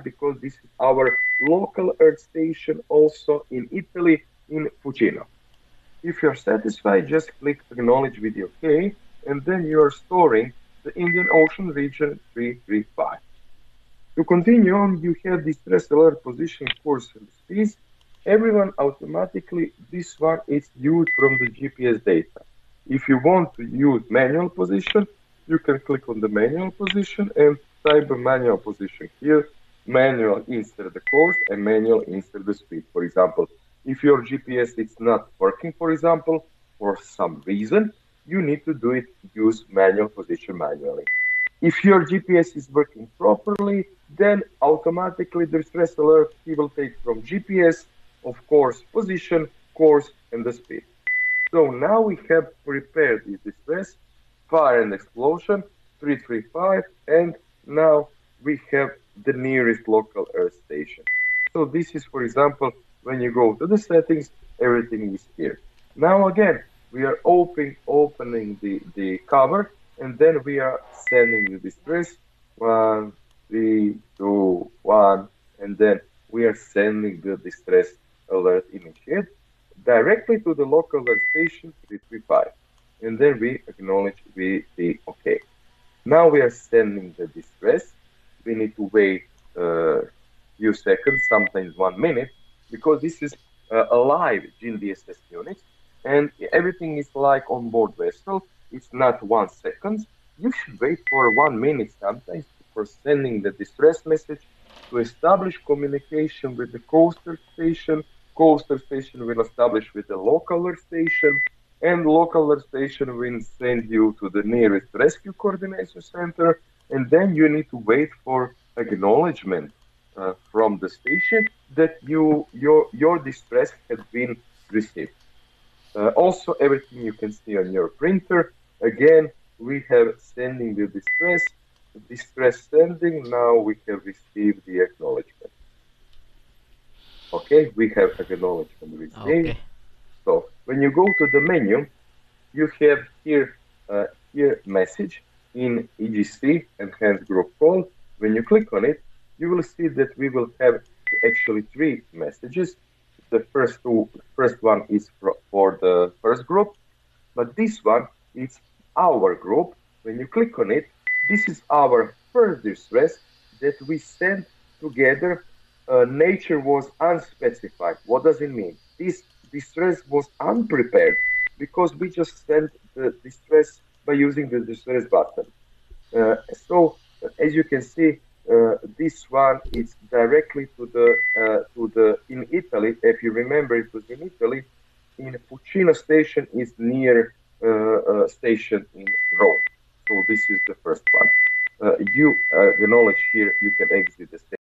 because this is our local Earth station also in Italy, in Fucino. If you're satisfied, just click acknowledge with OK, and then you're storing the Indian Ocean region 335. To continue on, you have distress alert position, course, and speed. Everyone automatically, this one is used from the GPS data. If you want to use manual position, you can click on the manual position and type a manual position here. Manual insert the course and manual insert the speed. For example, if your GPS is not working, for example, for some reason, you need to do it, use manual position manually. If your GPS is working properly, then automatically the stress alert he will take from GPS, of course, position, course, and the speed. So now we have prepared the distress, fire and explosion, 335, and now we have the nearest local Earth station. So this is, for example, when you go to the settings, everything is here. Now again, we are opening the cover, and then we are sending the distress, 1, 3, 2, 1, and then we are sending the distress alert initiate directly to the local Earth station 335. And then we acknowledge with the OK. Now we are sending the distress. We need to wait a few seconds, sometimes 1 minute, because this is a live GNSS unit, and everything is like on board vessel. It's not 1 second. You should wait for 1 minute sometimes for sending the distress message to establish communication with the coaster station. Coaster station will establish with the local Earth station, and local Earth station will send you to the nearest rescue coordination center, and then you need to wait for acknowledgement from the station that your distress has been received. Also, everything you can see on your printer. Again, we have sending the distress sending. Now we have received the acknowledgement. Okay, we have acknowledgement received. Okay. So when you go to the menu, you have here message in EGC enhanced group call. When you click on it, you will see that we will have actually 3 messages. The first one is for the first group, but this one is our group. When you click on it, this is our first distress that we sent together. Nature was unspecified. What does it mean? This distress was unprepared because we just sent the distress by using the distress button. So as you can see, this one is directly to the in Italy. If you remember, it was in Italy. In Fucino station is near station in Rome. So this is the first one. You acknowledge here. You can exit the station.